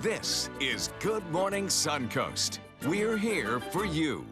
This is Good Morning Suncoast. We're here for you.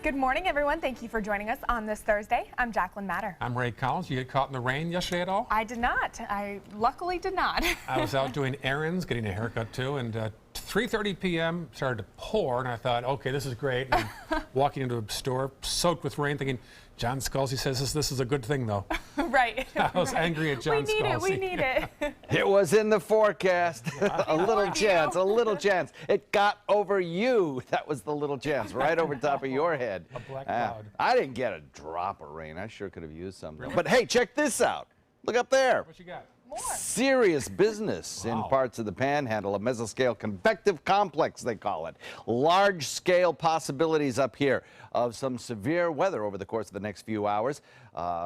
Good morning, everyone. Thank you for joining us on this Thursday. I'm Jacqueline Matter. I'm Ray Collins. You get caught in the rain yesterday at all? I did not. I luckily did not. I was out doing errands, getting a haircut too, and 3:30 p.m. started to pour, and I thought, okay, this is great. And walking into a store soaked with rain, thinking, John Scalzi says this is a good thing, though. Right. I was angry at John Scalzi. We need it. It was in the forecast. A little chance. It got over you. That was the little chance right over top of your head. A black cloud. I didn't get a drop of rain. I sure could have used some. Really? But hey, check this out. Look up there. What you got? More. Serious business in parts of the Panhandle, a mesoscale convective complex, they call it. Large-scale possibilities up here of some severe weather over the course of the next few hours,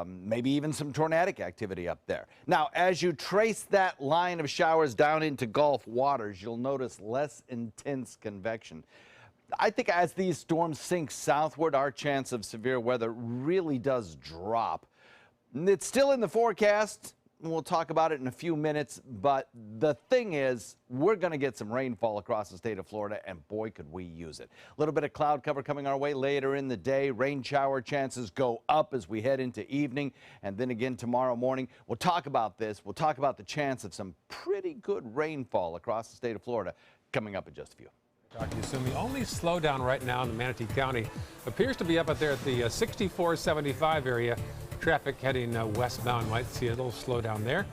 maybe even some tornadic activity up there. Now, as you trace that line of showers down into Gulf waters, you'll notice less intense convection. I think as these storms sink southward, our chance of severe weather really does drop. It's still in the forecast. We'll talk about it in a few minutes, but the thing is, we're going to get some rainfall across the state of Florida, and boy, could we use it. A little bit of cloud cover coming our way later in the day. Rain shower chances go up as we head into evening, and then again tomorrow morning. We'll talk about this. We'll talk about the chance of some pretty good rainfall across the state of Florida coming up in just a few. Talk to you soon. The only slowdown right now in the Manatee County appears to be up there at the 6475 area. Traffic heading westbound might see a little slowdown there.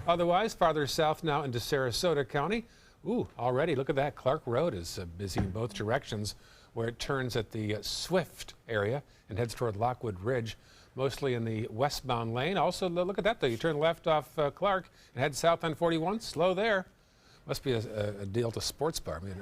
Otherwise, farther south now into Sarasota County. Ooh, already look at that. Clark Road is busy in both directions, where it turns at the Swift area and heads toward Lockwood Ridge, mostly in the westbound lane. Also, look at that though. You turn left off Clark and head south on 41. Slow there. Must be a deal to sports bar. I mean,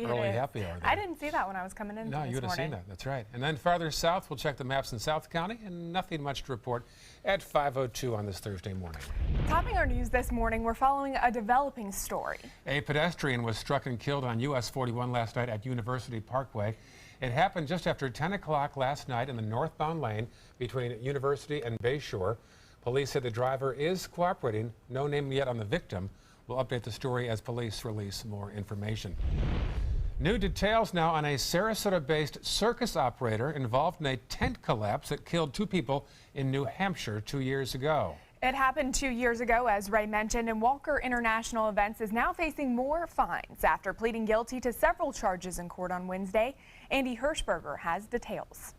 early happy hour there. I didn't see that when I was coming in. No, you would have seen that. That's right. And then farther south, we'll check the maps in South County, and nothing much to report at 5:02 on this Thursday morning. Topping our news this morning, we're following a developing story. A pedestrian was struck and killed on US 41 last night at University Parkway. It happened just after 10 o'clock last night in the northbound lane between University and Bayshore. Police said the driver is cooperating. No name yet on the victim. We'll update the story as police release more information. New details now on a Sarasota-based circus operator involved in a tent collapse that killed 2 people in New Hampshire 2 years ago. It happened 2 years ago, as Ray mentioned, and Walker International Events is now facing more fines after pleading guilty to several charges in court on Wednesday. Andy Hirschberger has details.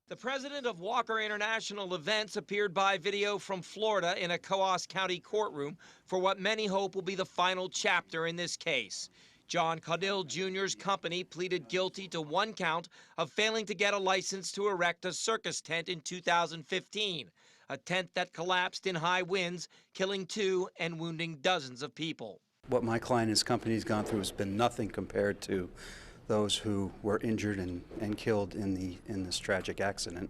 The president of Walker International Events appeared by video from Florida in a Coos County courtroom for what many hope will be the final chapter in this case. John Caudill Jr.'s company pleaded guilty to 1 count of failing to get a license to erect a circus tent in 2015, a tent that collapsed in high winds, killing 2 and wounding dozens of people. What my client and his company has gone through has been nothing compared to those who were injured and killed in this tragic accident.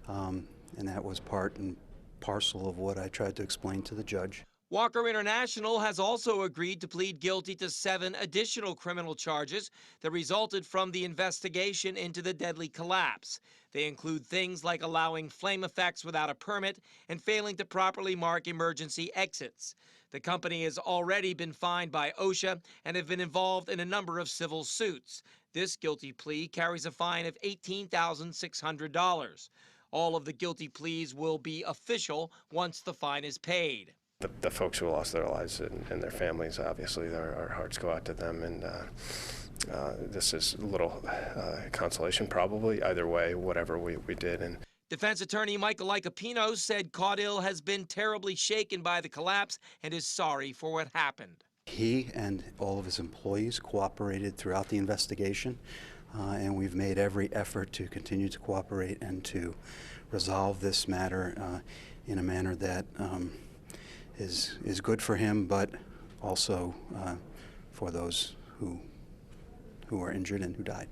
And that was part and parcel of what I tried to explain to the judge. Walker International has also agreed to plead guilty to 7 additional criminal charges that resulted from the investigation into the deadly collapse. They include things like allowing flame effects without a permit and failing to properly mark emergency exits. The company has already been fined by OSHA and have been involved in a number of civil suits. This guilty plea carries a fine of $18,600. All of the guilty pleas will be official once the fine is paid. The folks who lost their lives and their families, obviously, our hearts go out to them, and this is a little consolation probably, either way, whatever we did. And defense attorney Michael Licapino said Caudill has been terribly shaken by the collapse and is sorry for what happened. He and all of his employees cooperated throughout the investigation, and we've made every effort to continue to cooperate and to resolve this matter in a manner that is good for him, but also for those who are injured and who died.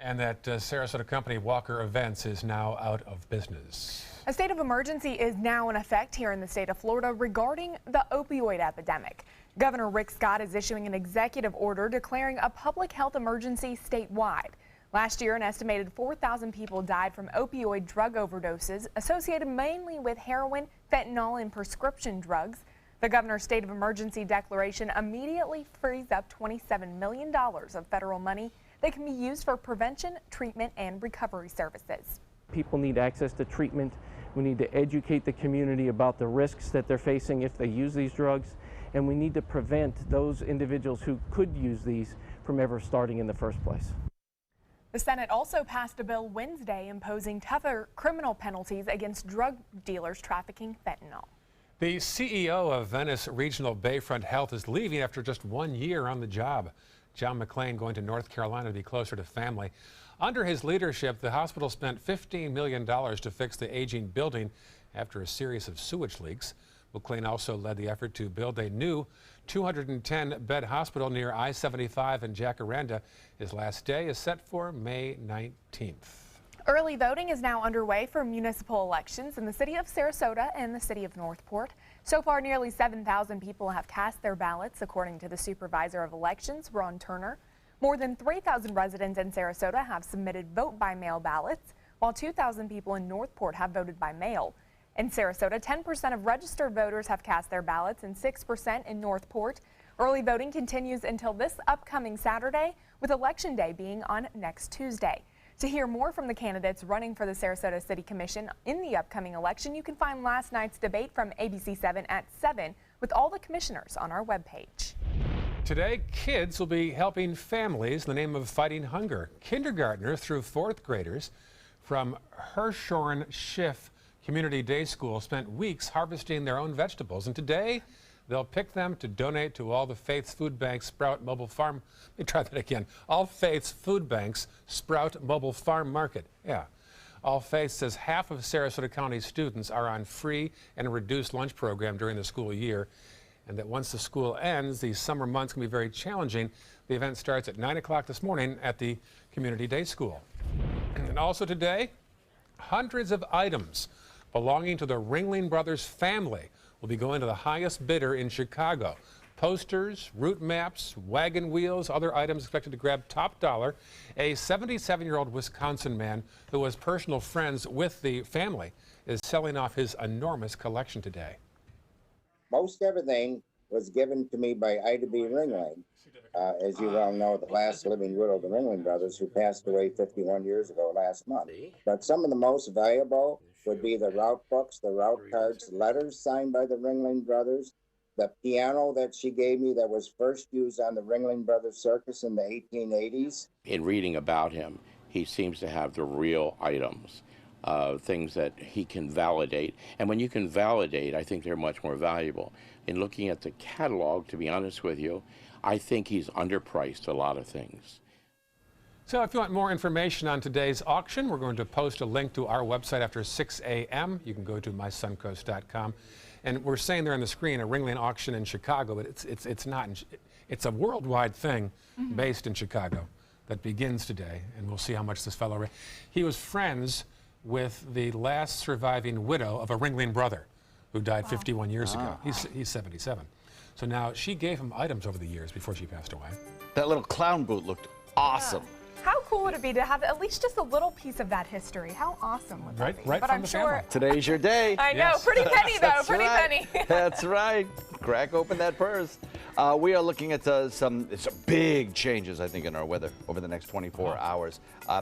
And that Sarasota company, Walker Events, is now out of business. A state of emergency is now in effect here in the state of Florida regarding the opioid epidemic. Governor Rick Scott is issuing an executive order declaring a public health emergency statewide. Last year, an estimated 4,000 people died from opioid drug overdoses associated mainly with heroin, fentanyl, and prescription drugs. The governor's state of emergency declaration immediately frees up $27 million of federal money that can be used for prevention, treatment, and recovery services. People need access to treatment. We need to educate the community about the risks that they're facing if they use these drugs, and we need to prevent those individuals who could use these from ever starting in the first place. The Senate also passed a bill Wednesday imposing tougher criminal penalties against drug dealers trafficking fentanyl. The CEO of Venice Regional Bayfront Health is leaving after just 1 year on the job. John McClain going to North Carolina to be closer to family. Under his leadership, the hospital spent $15 million to fix the aging building after a series of sewage leaks. McClain also led the effort to build a new 210-bed hospital near I-75 in Jacaranda. His last day is set for May 19th. Early voting is now underway for municipal elections in the city of Sarasota and the city of Northport. So far, nearly 7,000 people have cast their ballots, according to the supervisor of elections, Ron Turner. More than 3,000 residents in Sarasota have submitted vote-by-mail ballots, while 2,000 people in Northport have voted by mail. In Sarasota, 10% of registered voters have cast their ballots and 6% in Northport. Early voting continues until this upcoming Saturday, with Election Day being on next Tuesday. To hear more from the candidates running for the Sarasota City Commission in the upcoming election, you can find last night's debate from ABC7 at 7 with all the commissioners on our webpage. Today, kids will be helping families in the name of fighting hunger. Kindergartners through fourth graders from Hershorn Schiff Community Day School spent weeks harvesting their own vegetables, and today they'll pick them to donate to All the Faiths Food Bank Sprout Mobile Farm. Let me try that again. All Faiths Food Bank's Sprout Mobile Farm Market. Yeah. All Faiths says half of Sarasota County students are on free and reduced lunch program during the school year, and that once the school ends, these summer months can be very challenging. The event starts at 9 o'clock this morning at the Community Day School. And also today, hundreds of items belonging to the Ringling Brothers family will be going to the highest bidder in Chicago. Posters, route maps, wagon wheels, other items expected to grab top dollar. A 77-year-old Wisconsin man who was personal friends with the family is selling off his enormous collection today. Most everything was given to me by Ida B. Ringling. As you well know, the last living widow of the Ringling Brothers, who passed away 51 years ago last month. But some of the most valuable would be the route books, the route cards, letters signed by the Ringling Brothers, the piano that she gave me that was first used on the Ringling Brothers Circus in the 1880s. In reading about him, he seems to have the real items, things that he can validate. And when you can validate, I think they're much more valuable. In looking at the catalog, to be honest with you, I think he's underpriced a lot of things. So if you want more information on today's auction, we're going to post a link to our website after 6 a.m. You can go to mysuncoast.com. And we're saying there on the screen a Ringling auction in Chicago, but it's not. It's a worldwide thing based in Chicago that begins today, and we'll see how much this fellow. He was friends with the last surviving widow of a Ringling brother who died 51 years ago. He's 77. So now she gave him items over the years before she passed away. That little clown boot looked awesome. Yeah. How cool would it be to have at least just a little piece of that history? How awesome would that be? Right but from I'm the sure family. Today's your day. I know, pretty penny though, That's pretty right. penny. That's right. Crack open that purse. We are looking at some big changes, I think, in our weather over the next 24 hours.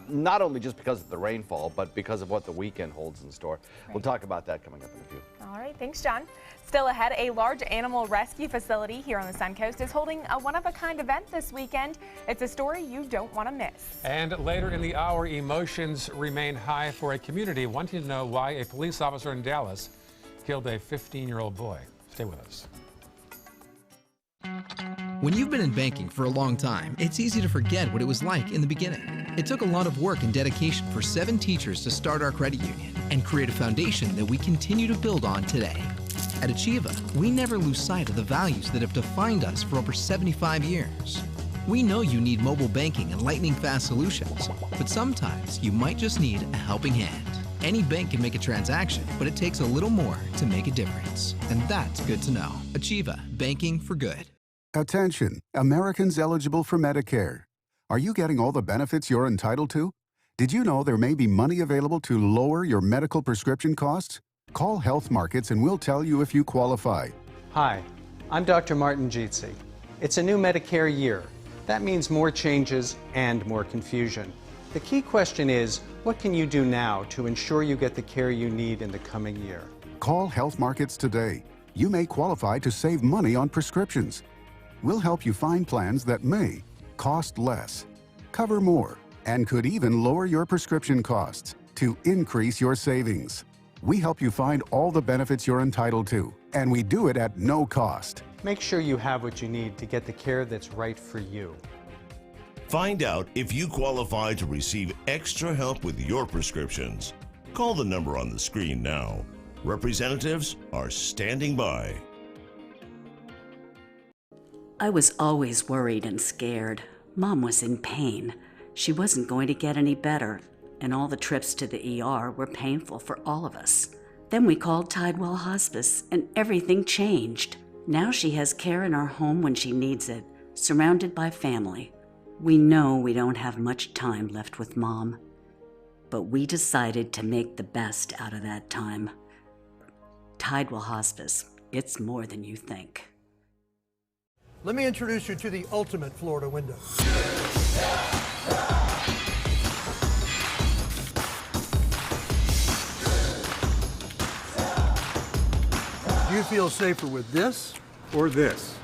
Not only just because of the rainfall, but because of what the weekend holds in store. Right. We'll talk about that coming up in a few. All right, thanks, John. Still ahead, a large animal rescue facility here on the Suncoast is holding a one-of-a-kind event this weekend. It's a story you don't want to miss. And later in the hour, emotions remain high for a community wanting to know why a police officer in Dallas killed a 15-year-old boy. Stay with us. When you've been in banking for a long time, it's easy to forget what it was like in the beginning. It took a lot of work and dedication for 7 teachers to start our credit union and create a foundation that we continue to build on today. At Achieva, we never lose sight of the values that have defined us for over 75 years. We know you need mobile banking and lightning-fast solutions, but sometimes you might just need a helping hand. Any bank can make a transaction, but it takes a little more to make a difference. And that's good to know. Achieva, banking for good. Attention, Americans eligible for Medicare. Are you getting all the benefits you're entitled to? Did you know there may be money available to lower your medical prescription costs? Call Health Markets and we'll tell you if you qualify. Hi, I'm Dr. Martin Jeetzy. It's a new Medicare year. That means more changes and more confusion. The key question is, what can you do now to ensure you get the care you need in the coming year? Call Health Markets today. You may qualify to save money on prescriptions. We'll help you find plans that may cost less, cover more, and could even lower your prescription costs to increase your savings. We help you find all the benefits you're entitled to, and we do it at no cost. Make sure you have what you need to get the care that's right for you. Find out if you qualify to receive extra help with your prescriptions. Call the number on the screen now. Representatives are standing by. I was always worried and scared. Mom was in pain. She wasn't going to get any better, and all the trips to the ER were painful for all of us. Then we called Tidewell Hospice, and everything changed. Now she has care in our home when she needs it, surrounded by family. We know we don't have much time left with Mom, but we decided to make the best out of that time. Tidewell Hospice, it's more than you think. Let me introduce you to the ultimate Florida window. Do you feel safer with this or this?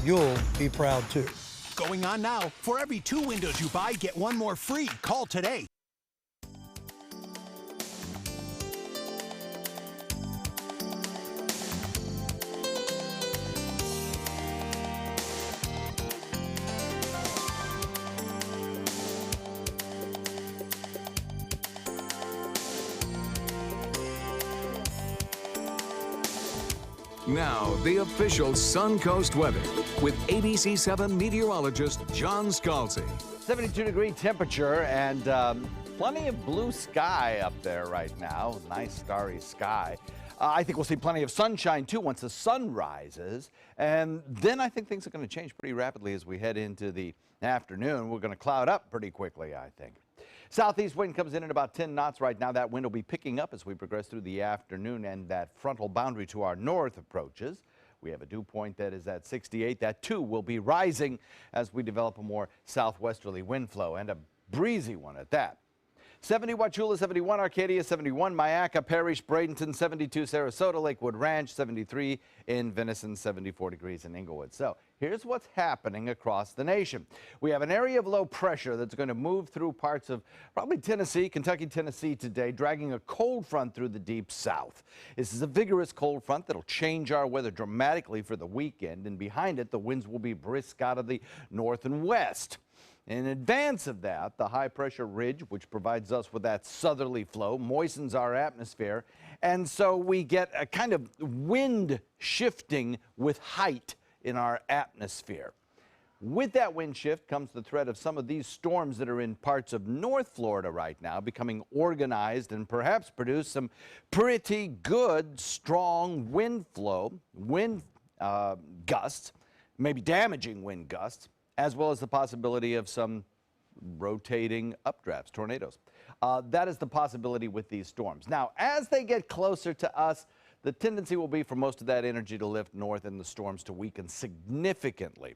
You'll be proud too. Going on now. For every 2 windows you buy, get 1 more free. Call today. Now, the official Suncoast weather with ABC7 meteorologist John Scalzi. 72-degree temperature and plenty of blue sky up there right now. Nice starry sky. I think we'll see plenty of sunshine, too, once the sun rises. And then I think things are going to change pretty rapidly as we head into the afternoon. We're going to cloud up pretty quickly, I think. Southeast wind comes in at about 10 knots right now. That wind will be picking up as we progress through the afternoon, and that frontal boundary to our north approaches. We have a dew point that is at 68. That, too, will be rising as we develop a more southwesterly wind flow, and a breezy one at that. 70 Wauchula, 71 Arcadia, 71 Myakka Parish, Bradenton, 72 Sarasota, Lakewood Ranch, 73 in Venison, 74 degrees in Inglewood. So here's what's happening across the nation. We have an area of low pressure that's going to move through parts of probably Tennessee, Kentucky, Tennessee today, dragging a cold front through the deep south. This is a vigorous cold front that'll change our weather dramatically for the weekend, and behind it, the winds will be brisk out of the north and west. In advance of that, the high-pressure ridge, which provides us with that southerly flow, moistens our atmosphere, and so we get a kind of wind shifting with height in our atmosphere. With that wind shift comes the threat of some of these storms that are in parts of North Florida right now becoming organized and perhaps produce some pretty good, strong wind flow, wind gusts, maybe damaging wind gusts, as well as the possibility of some rotating updrafts, tornadoes. That is the possibility with these storms. Now, as they get closer to us, the tendency will be for most of that energy to lift north and the storms to weaken significantly.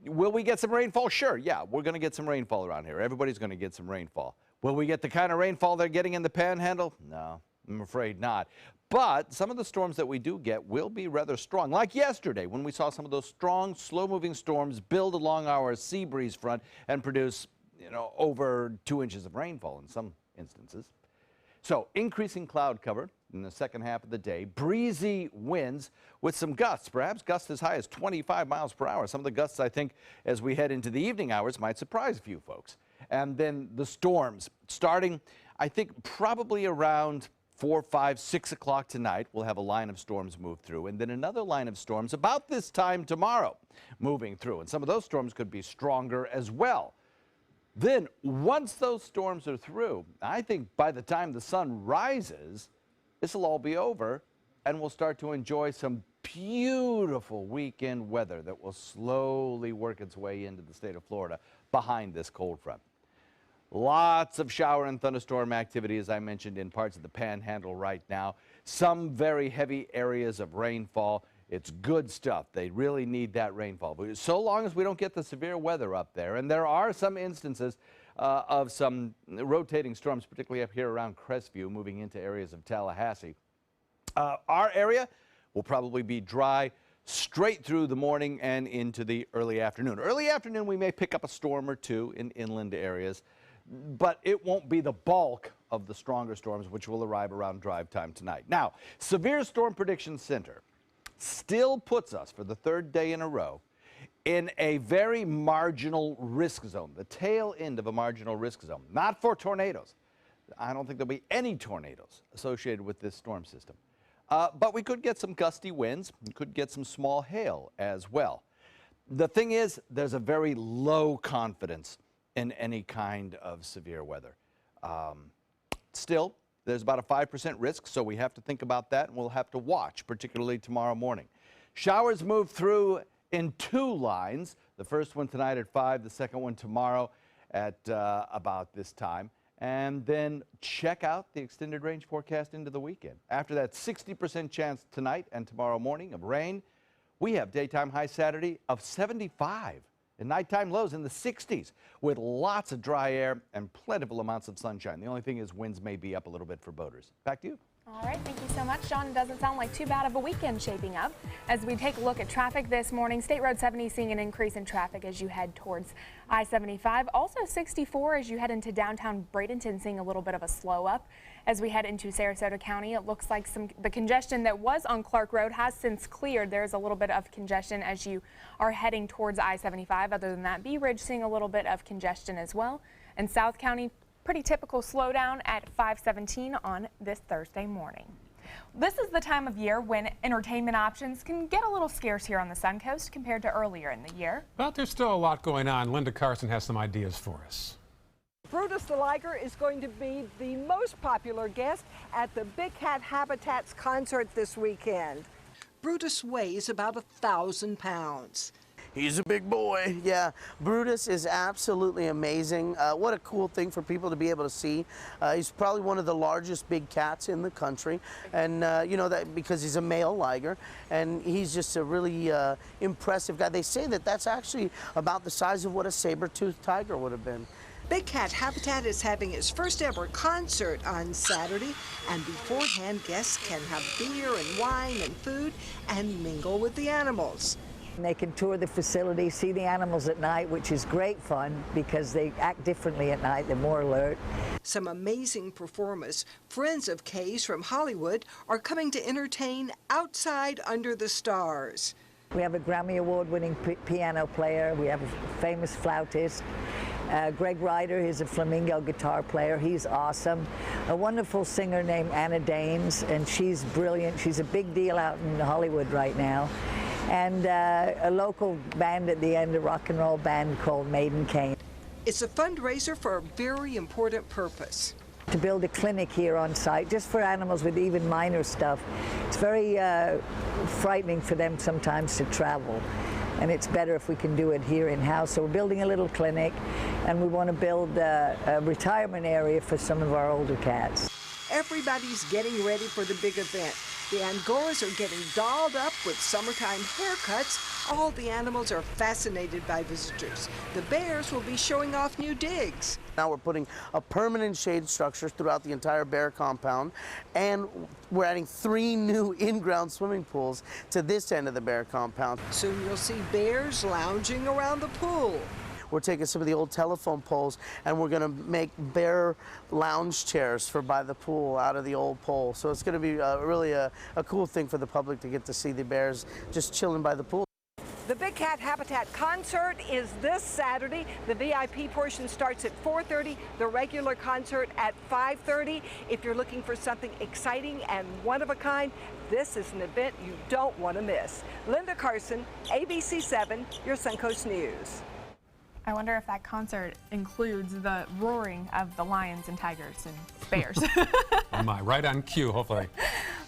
Will we get some rainfall? Sure, yeah, we're going to get some rainfall around here. Everybody's going to get some rainfall. Will we get the kind of rainfall they're getting in the Panhandle? No, I'm afraid not. But some of the storms that we do get will be rather strong, like yesterday when we saw some of those strong, slow-moving storms build along our sea breeze front and produce, over 2 inches of rainfall in some instances. So increasing cloud cover in the second half of the day, breezy winds with some gusts, perhaps gusts as high as 25 miles per hour. Some of the gusts, I think, as we head into the evening hours might surprise a few folks. And then the storms starting, I think, probably around 4, 5, 6 o'clock tonight, we'll have a line of storms move through, and then another line of storms about this time tomorrow moving through. And some of those storms could be stronger as well. Then, once those storms are through, I think by the time the sun rises, this will all be over, and we'll start to enjoy some beautiful weekend weather that will slowly work its way into the state of Florida behind this cold front. Lots of shower and thunderstorm activity, as I mentioned, in parts of the Panhandle right now. Some very heavy areas of rainfall. It's good stuff. They really need that rainfall. But so long as we don't get the severe weather up there, and there are some instances of some rotating storms, particularly up here around Crestview, moving into areas of Tallahassee. Our area will probably be dry straight through the morning and into the early afternoon. Early afternoon, we may pick up a storm or two in inland areas, but it won't be the bulk of the stronger storms, which will arrive around drive time tonight. Now, Severe Storm Prediction Center still puts us, for the third day in a row, in a very marginal risk zone, the tail end of a marginal risk zone. Not for tornadoes. I don't think there'll be any tornadoes associated with this storm system. But we could get some gusty winds. We could get some small hail as well. The thing is, there's a very low confidence in any kind of severe weather. Still, there's about a 5% risk, so we have to think about that, and we'll have to watch, particularly tomorrow morning. Showers move through in two lines. The first one tonight at 5, the second one tomorrow at about this time. And then check out the extended range forecast into the weekend. After that 60% chance tonight and tomorrow morning of rain, we have daytime high Saturday of 75 and nighttime lows in the 60s with lots of dry air and plentiful amounts of sunshine. The only thing is winds may be up a little bit for boaters. Back to you. All right, thank you so much, John. It doesn't sound like too bad of a weekend shaping up. As we take a look at traffic this morning, State Road 70 seeing an increase in traffic as you head towards I-75. Also 64 as you head into downtown Bradenton, seeing a little bit of a slow up. As we head into Sarasota County, it looks like the congestion that was on Clark Road has since cleared. There's a little bit of congestion as you are heading towards I-75. Other than that, Bee Ridge seeing a little bit of congestion as well. And South County, pretty typical slowdown at 517 on this Thursday morning. This is the time of year when entertainment options can get a little scarce here on the Suncoast compared to earlier in the year. But there's still a lot going on. Linda Carson has some ideas for us. Brutus the Liger is going to be the most popular guest at the Big Cat Habitat's concert this weekend. Brutus weighs about 1,000 pounds. He's a big boy. Yeah, Brutus is absolutely amazing. What a cool thing for people to be able to see. He's probably one of the largest big cats in the country, and you know that because he's a male liger, and he's just a really impressive guy. They say that that's actually about the size of what a saber-toothed tiger would have been. Big Cat Habitat is having its first ever concert on Saturday, and beforehand guests can have beer and wine and food and mingle with the animals. They can tour the facility, see the animals at night, which is great fun because they act differently at night. They're more alert. Some amazing performers, friends of Kay's from Hollywood, are coming to entertain outside under the stars. We have a Grammy Award-winning piano player. We have a famous flautist. Greg Ryder is a flamenco guitar player. He's awesome. A wonderful singer named Anna Danes, and she's brilliant. She's a big deal out in Hollywood right now. And a local band at the end, a rock and roll band called Maiden Cane. It's a fundraiser for a very important purpose. To build a clinic here on site, just for animals with even minor stuff. It's very frightening for them sometimes to travel, and it's better if we can do it here in-house. So we're building a little clinic, and we want to build a retirement area for some of our older cats. Everybody's getting ready for the big event. The Angoras are getting dolled up with summertime haircuts. All the animals are fascinated by visitors. The bears will be showing off new digs. Now we're putting a permanent shade structure throughout the entire bear compound, and we're adding 3 new in-ground swimming pools to this end of the bear compound. Soon you'll see bears lounging around the pool. We're taking some of the old telephone poles and we're going to make bear lounge chairs for by the pool out of the old pole. So it's going to be really a cool thing for the public to get to see the bears just chilling by the pool. The Big Cat Habitat concert is this Saturday. The VIP portion starts at 4:30, the regular concert at 5:30. If you're looking for something exciting and one of a kind, this is an event you don't want to miss. Linda Carson, ABC 7, your Suncoast News. I wonder if that concert includes the roaring of the lions and tigers and bears. Am I right on cue, hopefully.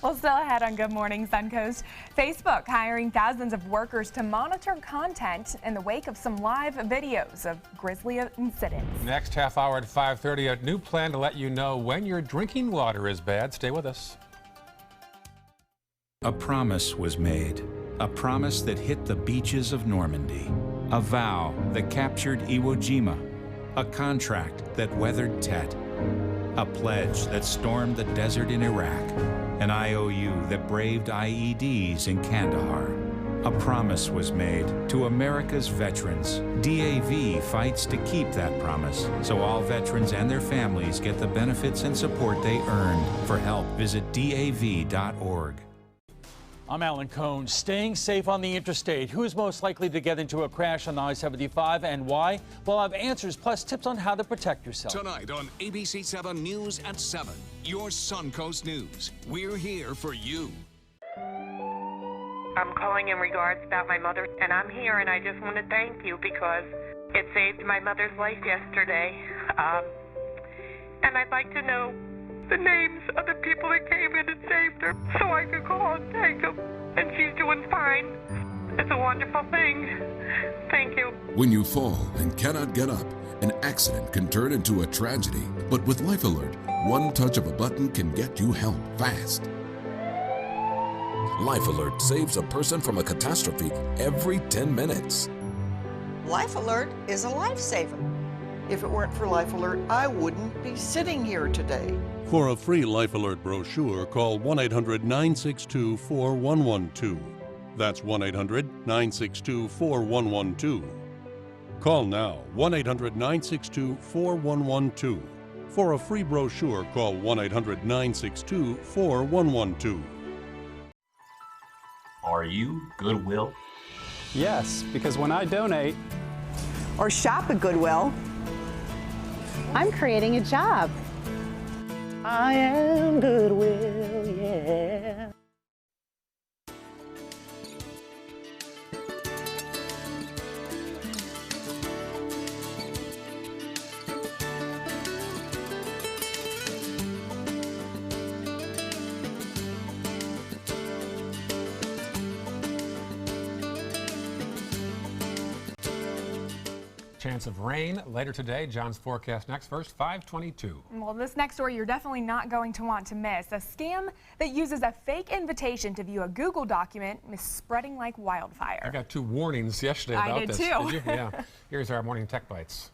Well, still ahead on Good Morning Suncoast, Facebook hiring thousands of workers to monitor content in the wake of some live videos of grisly incidents. Next half hour at 5:30, a new plan to let you know when your drinking water is bad. Stay with us. A promise was made, a promise that hit the beaches of Normandy, a vow that captured Iwo Jima, a contract that weathered Tet, a pledge that stormed the desert in Iraq, an IOU that braved IEDs in Kandahar. A promise was made to America's veterans. DAV fights to keep that promise, so all veterans and their families get the benefits and support they earned. For help, visit DAV.org. I'm Alan Cohn. Staying safe on the interstate. Who's most likely to get into a crash on I-75 and why? We'll have answers plus tips on how to protect yourself. Tonight on ABC 7 News at 7, your Suncoast News. We're here for you. I'm calling in regards about my mother, and I'm here, and I just want to thank you because it saved my mother's life yesterday. And I'd like to know the names of the people that came in and saved her so I could call and thank them. And she's doing fine. It's a wonderful thing. Thank you. When you fall and cannot get up, an accident can turn into a tragedy. But with Life Alert, one touch of a button can get you help fast. Life Alert saves a person from a catastrophe every 10 minutes. Life Alert is a lifesaver. If it weren't for Life Alert, I wouldn't be sitting here today. For a free Life Alert brochure, call 1-800-962-4112. That's 1-800-962-4112. Call now, 1-800-962-4112. For a free brochure, call 1-800-962-4112. Are you Goodwill? Yes, because when I donate or shop at Goodwill, I'm creating a job. I am Goodwill, yeah. Chance of rain later today. John's forecast next. First, 522. Well, this next story you're definitely not going to want to miss. A scam that uses a fake invitation to view a Google document is spreading like wildfire. I got 2 warnings yesterday about this. I did too. Did you? Yeah. Here's our morning Tech Bites.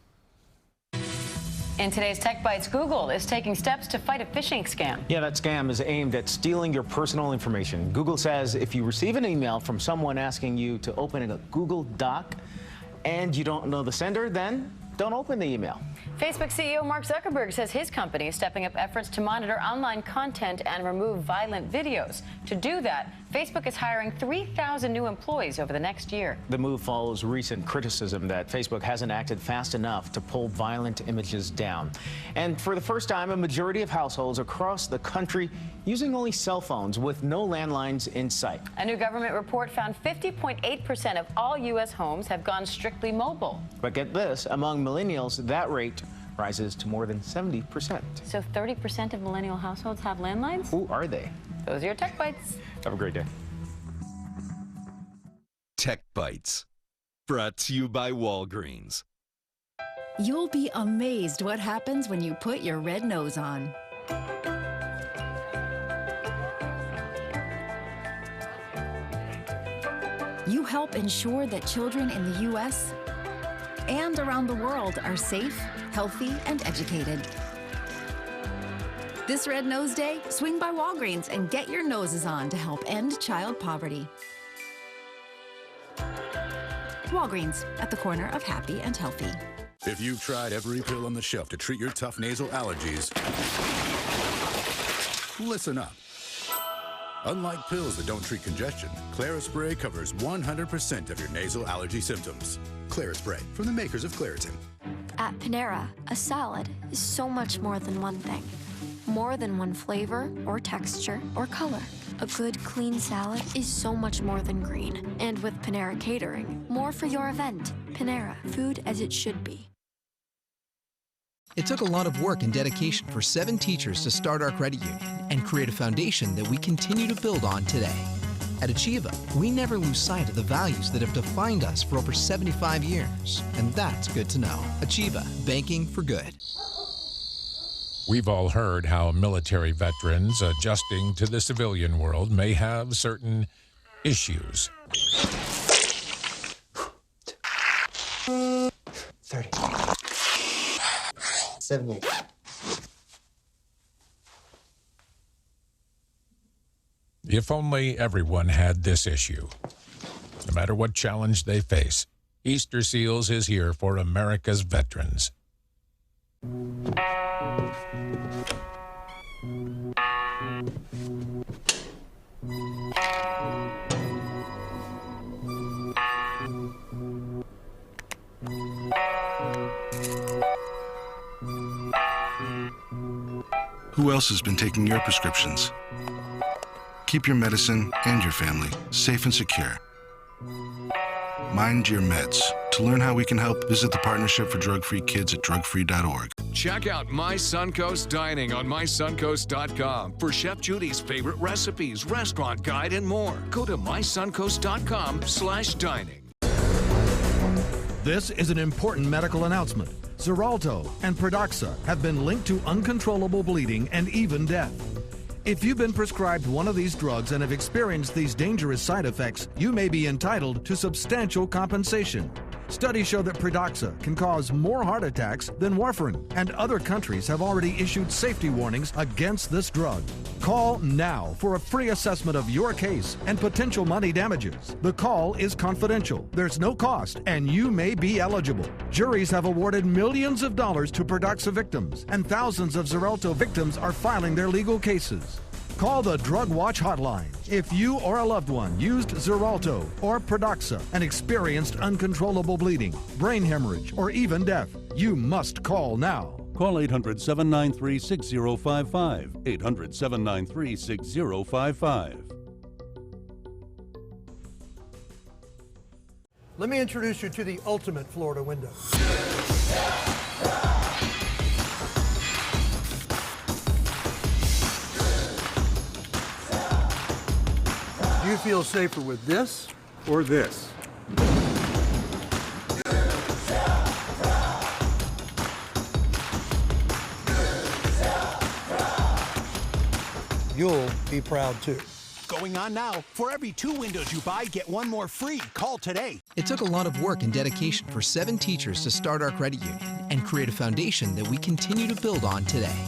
In today's Tech Bites, Google is taking steps to fight a phishing scam. Yeah, that scam is aimed at stealing your personal information. Google says if you receive an email from someone asking you to open a Google Doc and you don't know the sender, then don't open the email. Facebook CEO Mark Zuckerberg says his company is stepping up efforts to monitor online content and remove violent videos. To do that, Facebook is hiring 3,000 new employees over the next year. The move follows recent criticism that Facebook hasn't acted fast enough to pull violent images down. And for the first time, a majority of households across the country using only cell phones with no landlines in sight. A new government report found 50.8% of all U.S. homes have gone strictly mobile. But get this, among millennials, that rate rises to more than 70%. So 30% of millennial households have landlines? Who are they? Those are your Tech Bites. Have a great day. Tech Bites, brought to you by Walgreens. You'll be amazed what happens when you put your red nose on. You help ensure that children in the U.S. and around the world are safe, healthy, and educated. This Red Nose Day, swing by Walgreens and get your noses on to help end child poverty. Walgreens, at the corner of happy and healthy. If you've tried every pill on the shelf to treat your tough nasal allergies, listen up. Unlike pills that don't treat congestion, Clarispray covers 100% of your nasal allergy symptoms. Clarispray, from the makers of Claritin. At Panera, a salad is so much more than one thing. More than one flavor or texture or color. A good, clean salad is so much more than green. And with Panera Catering, more for your event. Panera, food as it should be. It took a lot of work and dedication for 7 teachers to start our credit union and create a foundation that we continue to build on today. At Achieva, we never lose sight of the values that have defined us for over 75 years, and that's good to know. Achieva, banking for good. We've all heard how military veterans adjusting to the civilian world may have certain issues. 30. 78. If only everyone had this issue. No matter what challenge they face, Easter Seals is here for America's veterans. Who else has been taking your prescriptions? Keep your medicine and your family safe and secure. Mind your meds. To learn how we can help, visit the Partnership for Drug-Free Kids at drugfree.org. Check out My Suncoast Dining on mysuncoast.com for Chef Judy's favorite recipes, restaurant guide, and more. Go to mysuncoast.com/dining. This is an important medical announcement. Xarelto and Pradaxa have been linked to uncontrollable bleeding and even death. If you've been prescribed one of these drugs and have experienced these dangerous side effects, you may be entitled to substantial compensation. Studies show that Pradaxa can cause more heart attacks than warfarin, and other countries have already issued safety warnings against this drug. Call now for a free assessment of your case and potential money damages. The call is confidential, there's no cost, and you may be eligible. Juries have awarded millions of dollars to Pradaxa victims, and thousands of Xarelto victims are filing their legal cases. Call the Drug Watch hotline if you or a loved one used Xarelto or Pradaxa and experienced uncontrollable bleeding, brain hemorrhage, or even death. You must call now. Call 800-793-6055. 800-793-6055. Let me introduce you to the ultimate Florida window. Do you feel safer with this or this? You'll be proud too. Going on now. For every 2 windows you buy, get 1 more free. Call today. It took a lot of work and dedication for 7 teachers to start our credit union and create a foundation that we continue to build on today.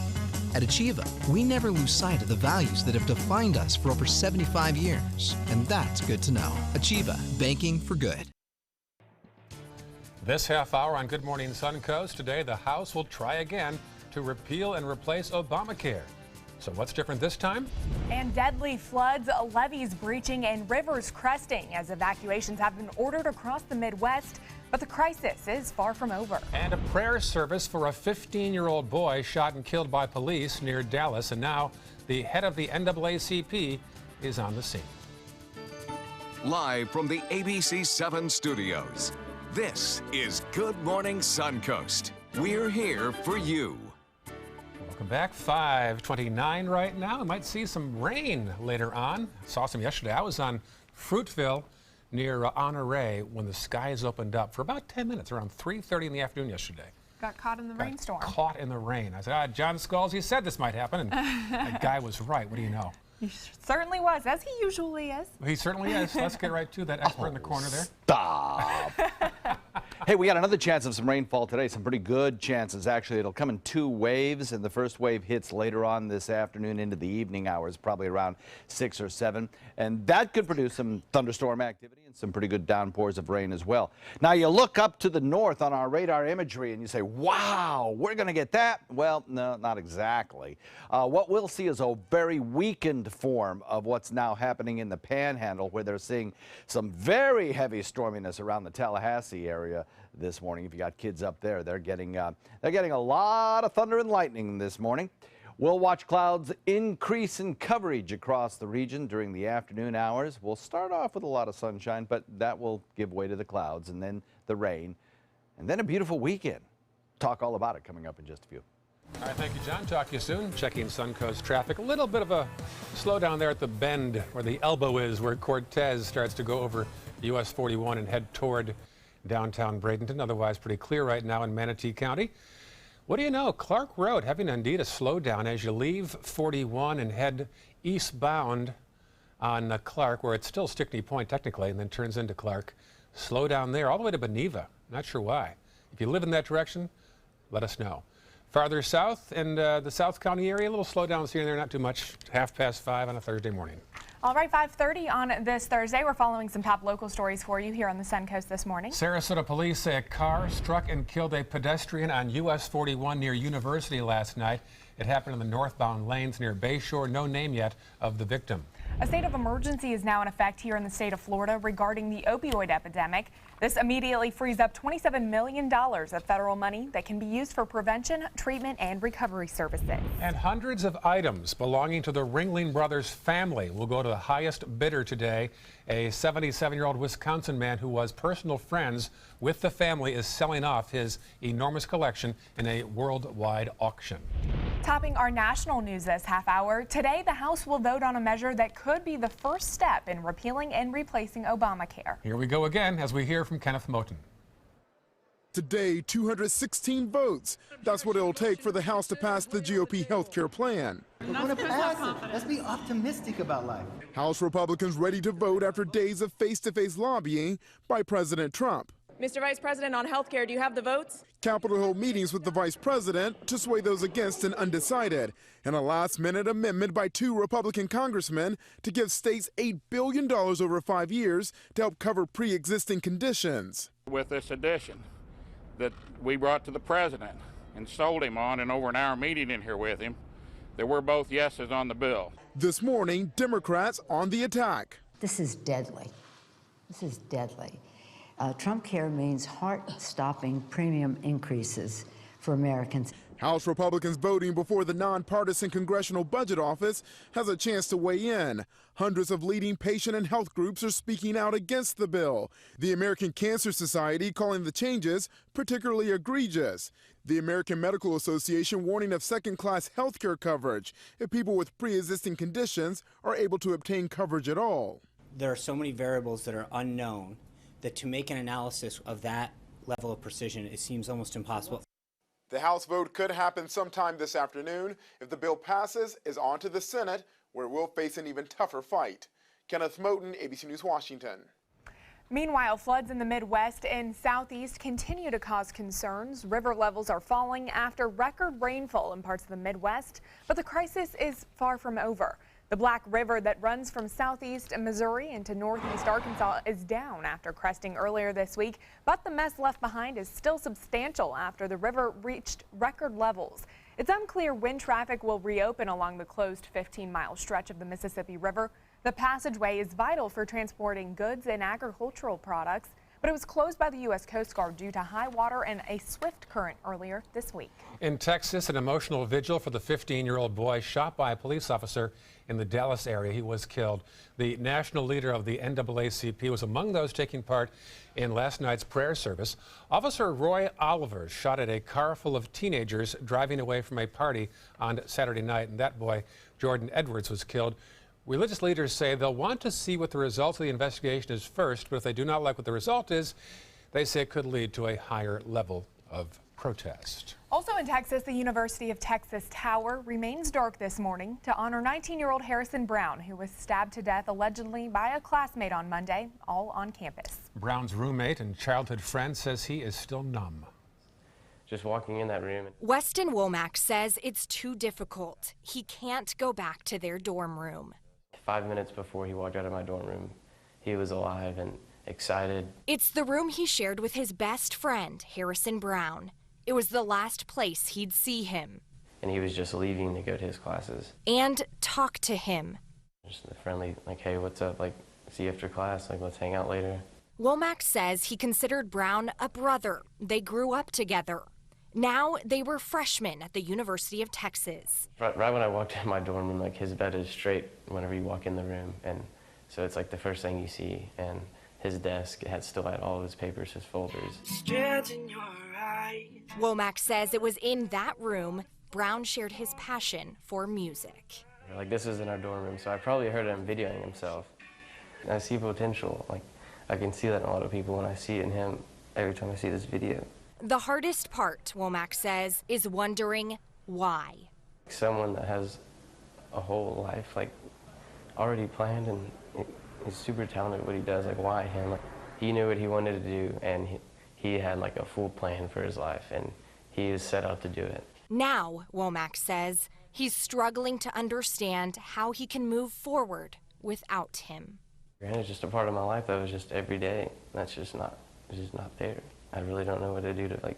At Achieva, we never lose sight of the values that have defined us for over 75 years, and that's good to know. Achieva, banking for good. This half hour on Good Morning Suncoast. Today, the House will try again to repeal and replace Obamacare. So what's different this time? And deadly floods, levees breaching, and rivers cresting as evacuations have been ordered across the Midwest. But the crisis is far from over. And a prayer service for a 15-year-old boy shot and killed by police near Dallas. And now the head of the NAACP is on the scene. Live from the ABC 7 studios, this is Good Morning Suncoast. We're here for you. Welcome back. 5:29 right now. I might see some rain later on. Saw some yesterday. I was on Fruitville near Honore when the skies opened up for about 10 minutes, around 3:30 in the afternoon yesterday. Got caught in the rainstorm. Caught in the rain. I said, John Skulls, he said this might happen, and that guy was right. What do you know? He certainly was, as he usually is. He certainly is. Let's get right to that expert in the corner there. Stop. Hey, we got another chance of some rainfall today, some pretty good chances. Actually, it'll come in 2 waves, and the first wave hits later on this afternoon into the evening hours, probably around 6 or 7. And that could produce some thunderstorm activity and some pretty good downpours of rain as well. Now, you look up to the north on our radar imagery, and you say, wow, we're going to get that? Well, no, not exactly. What we'll see is a very weakened form of what's now happening in the Panhandle, where they're seeing some very heavy storminess around the Tallahassee area this morning. If you got kids up there, they're getting a lot of thunder and lightning this morning. We'll watch clouds increase in coverage across the region during the afternoon hours. We'll start off with a lot of sunshine, but that will give way to the clouds and then the rain and then a beautiful weekend. Talk all about it coming up in just a few. All right, thank you, John. Talk to you soon. Checking Suncoast traffic. A little bit of a slowdown there at the bend where the elbow is, where Cortez starts to go over US 41 and head toward downtown Bradenton. Otherwise, pretty clear right now in Manatee County. What do you know? Clark Road having indeed a slowdown as you leave 41 and head eastbound on Clark, where it's still Stickney Point technically, and then turns into Clark. Slow down there all the way to Beneva. Not sure why. If you live in that direction, let us know. Farther south and the South County area, a little slowdowns here and there, not too much. 5:30 on a Thursday morning. All right, 5:30 on this Thursday. We're following some top local stories for you here on the Suncoast this morning. Sarasota police say a car struck and killed a pedestrian on US 41 near University last night. It happened in the northbound lanes near Bayshore. No name yet of the victim. A state of emergency is now in effect here in the state of Florida regarding the opioid epidemic. This immediately frees up $27 million of federal money that can be used for prevention, treatment, and recovery services. And hundreds of items belonging to the Ringling Brothers family will go to the highest bidder today. A 77-year-old Wisconsin man who was personal friends with the family is selling off his enormous collection in a worldwide auction. Topping our national news this half hour, today the House will vote on a measure that could be the first step in repealing and replacing Obamacare. Here we go again as we hear from Kenneth Moten. Today, 216 votes. That's what it'll take for the House to pass the GOP health care plan. We're going to pass it. Let's be optimistic about life. House Republicans ready to vote after days of face-to-face lobbying by President Trump. Mr. Vice President, on health care, do you have the votes? Capitol Hill meetings with the vice president to sway those against and undecided, and a last-minute amendment by 2 Republican congressmen to give states $8 billion over 5 years to help cover pre-existing conditions. With this addition that we brought to the president and sold him on in over an hour meeting in here with him, that we're both yeses on the bill. This morning, Democrats on the attack. This is deadly. This is deadly. Trump Care means heart-stopping premium increases for Americans. House Republicans voting before the nonpartisan Congressional Budget Office has a chance to weigh in. Hundreds of leading patient and health groups are speaking out against the bill. The American Cancer Society calling the changes particularly egregious. The American Medical Association warning of second-class health care coverage if people with pre-existing conditions are able to obtain coverage at all. There are so many variables that are unknown that to make an analysis of that level of precision, it seems almost impossible. The House vote could happen sometime this afternoon. If the bill passes, it's on to the Senate, where it will face an even tougher fight. Kenneth Moten, ABC News, Washington. Meanwhile, floods in the Midwest and Southeast continue to cause concerns. River levels are falling after record rainfall in parts of the Midwest, but the crisis is far from over. The Black River that runs from southeast Missouri into northeast Arkansas is down after cresting earlier this week, but the mess left behind is still substantial after the river reached record levels. It's unclear when traffic will reopen along the closed 15-mile stretch of the Mississippi River. The passageway is vital for transporting goods and agricultural products, but it was closed by the U.S. Coast Guard due to high water and a swift current earlier this week. In Texas, an emotional vigil for the 15-year-old boy shot by a police officer in the Dallas area. He was killed. The national leader of the NAACP was among those taking part in last night's prayer service. Officer Roy Oliver shot at a car full of teenagers driving away from a party on Saturday night, and that boy, Jordan Edwards, was killed. Religious leaders say they'll want to see what the result of the investigation is first, but if they do not like what the result is, they say it could lead to a higher level of protest. Also in Texas, the University of Texas Tower remains dark this morning to honor 19-year-old Harrison Brown, who was stabbed to death allegedly by a classmate on Monday, all on campus. Brown's roommate and childhood friend says he is still numb. Just walking in that room. Weston Womack says it's too difficult. He can't go back to their dorm room. 5 minutes before he walked out of my dorm room, he was alive and excited. It's the room he shared with his best friend, Harrison Brown. It was the last place he'd see him. And he was just leaving to go to his classes. And talk to him. Just a friendly, like, hey, what's up? Like, see you after class. Like, let's hang out later. Womack says he considered Brown a brother. They grew up together. Now they were freshmen at the University of Texas. Right when I walked in my dorm room, like his bed is straight whenever you walk in the room, and so it's like the first thing you see. And his desk still had all of his papers, his folders. Womack says it was in that room Brown shared his passion for music. Like, this is in our dorm room, so I probably heard him videoing himself. And I see potential. Like, I can see that in a lot of people when I see it in him every time I see this video. The hardest part, Womack says, is wondering why. Someone that has a whole life, like, already planned, and he's super talented at what he does. Like, why him? Like, he knew what he wanted to do, and he had like a full plan for his life, and he was set out to do it. Now, Womack says, he's struggling to understand how he can move forward without him. And it's just a part of my life that was just every day. That's just not there. I really don't know what to do to like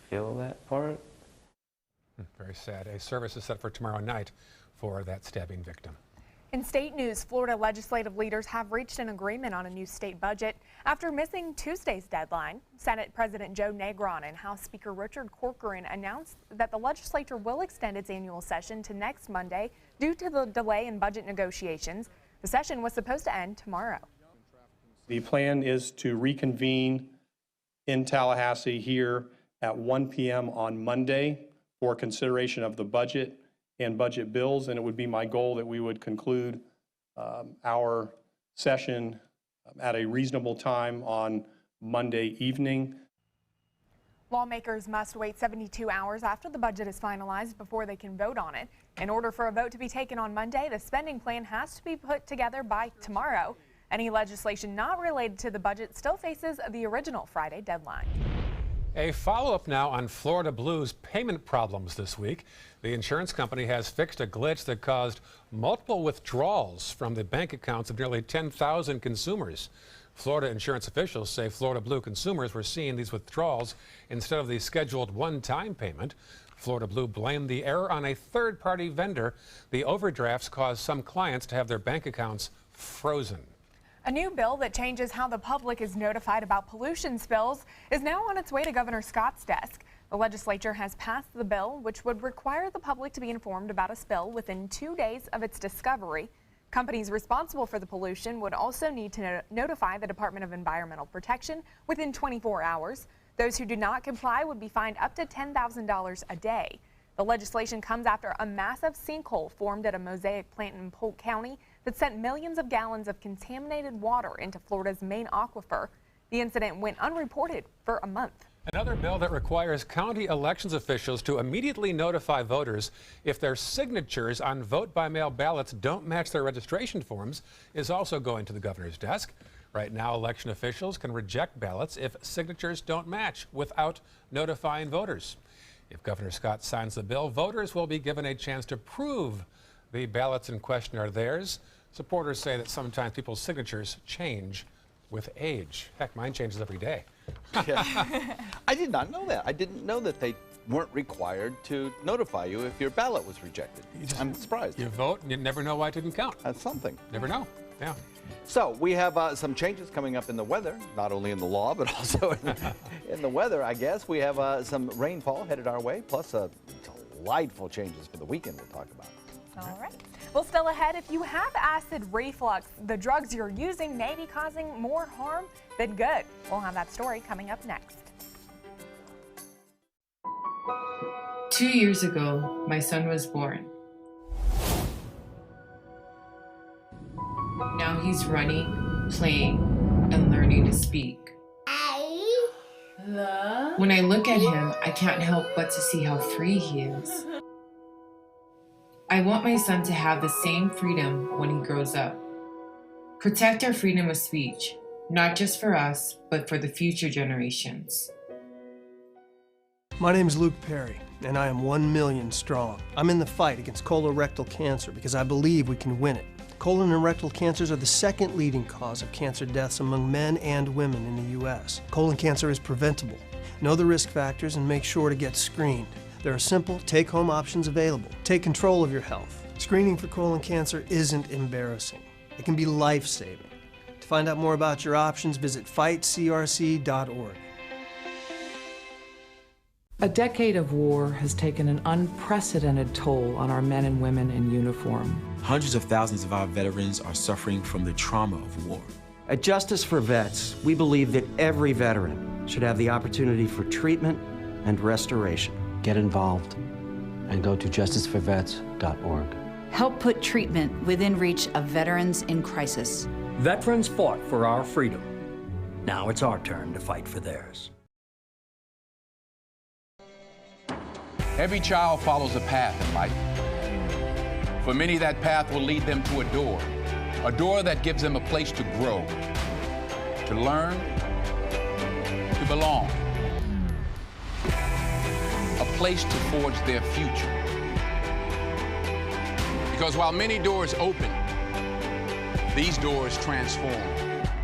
feel that part. Very sad. A service is set for tomorrow night for that stabbing victim. In state news, Florida legislative leaders have reached an agreement on a new state budget after missing Tuesday's deadline. Senate President Joe Negron and House Speaker Richard Corcoran announced that the legislature will extend its annual session to next Monday due to the delay in budget negotiations. The session was supposed to end tomorrow. The plan is to reconvene in Tallahassee here at 1 p.m. on Monday for consideration of the budget and budget bills, and it would be my goal that we would conclude our session at a reasonable time on Monday evening. Lawmakers must wait 72 hours after the budget is finalized before they can vote on it. In order for a vote to be taken on Monday, the spending plan has to be put together by tomorrow. Any legislation not related to the budget still faces the original Friday deadline. A follow-up now on Florida Blue's payment problems this week. The insurance company has fixed a glitch that caused multiple withdrawals from the bank accounts of nearly 10,000 consumers. Florida insurance officials say Florida Blue consumers were seeing these withdrawals instead of the scheduled one-time payment. Florida Blue blamed the error on a third-party vendor. The overdrafts caused some clients to have their bank accounts frozen. A new bill that changes how the public is notified about pollution spills is now on its way to Governor Scott's desk. The legislature has passed the bill, which would require the public to be informed about a spill within 2 days of its discovery. Companies responsible for the pollution would also need to notify the Department of Environmental Protection within 24 hours. Those who do not comply would be fined up to $10,000 a day. The legislation comes after a massive sinkhole formed at a mosaic plant in Polk County that sent millions of gallons of contaminated water into Florida's main aquifer. The incident went unreported for a month. Another bill that requires county elections officials to immediately notify voters if their signatures on vote-by-mail ballots don't match their registration forms is also going to the governor's desk. Right now, election officials can reject ballots if signatures don't match without notifying voters. If Governor Scott signs the bill, voters will be given a chance to prove the ballots in question are theirs. Supporters say that sometimes people's signatures change with age. Heck, mine changes every day. I did not know that. I didn't know that they weren't required to notify you if your ballot was rejected. I'm surprised. You vote and you never know why it didn't count. That's something. Never know. Yeah. So we have some changes coming up in the weather, not only in the law, but also in the weather, I guess. We have some rainfall headed our way, plus delightful changes for the weekend we'll talk about. All right. Well, still ahead, if you have acid reflux, the drugs you're using may be causing more harm than good. We'll have that story coming up next. 2 years ago, my son was born. Now he's running, playing, and learning to speak. When I look at him, I can't help but to see how free he is. I want my son to have the same freedom when he grows up. Protect our freedom of speech, not just for us, but for the future generations. My name is Luke Perry, and I am 1 million strong. I'm in the fight against colorectal cancer because I believe we can win it. Colon and rectal cancers are the second leading cause of cancer deaths among men and women in the U.S. Colon cancer is preventable. Know the risk factors and make sure to get screened. There are simple, take-home options available. Take control of your health. Screening for colon cancer isn't embarrassing. It can be life-saving. To find out more about your options, visit fightcrc.org. A decade of war has taken an unprecedented toll on our men and women in uniform. Hundreds of thousands of our veterans are suffering from the trauma of war. At Justice for Vets, we believe that every veteran should have the opportunity for treatment and restoration. Get involved and go to justiceforvets.org. Help put treatment within reach of veterans in crisis. Veterans fought for our freedom. Now it's our turn to fight for theirs. Every child follows a path in life. For many, that path will lead them to a door that gives them a place to grow, to learn, to belong, a place to forge their future. Because while many doors open, these doors transform.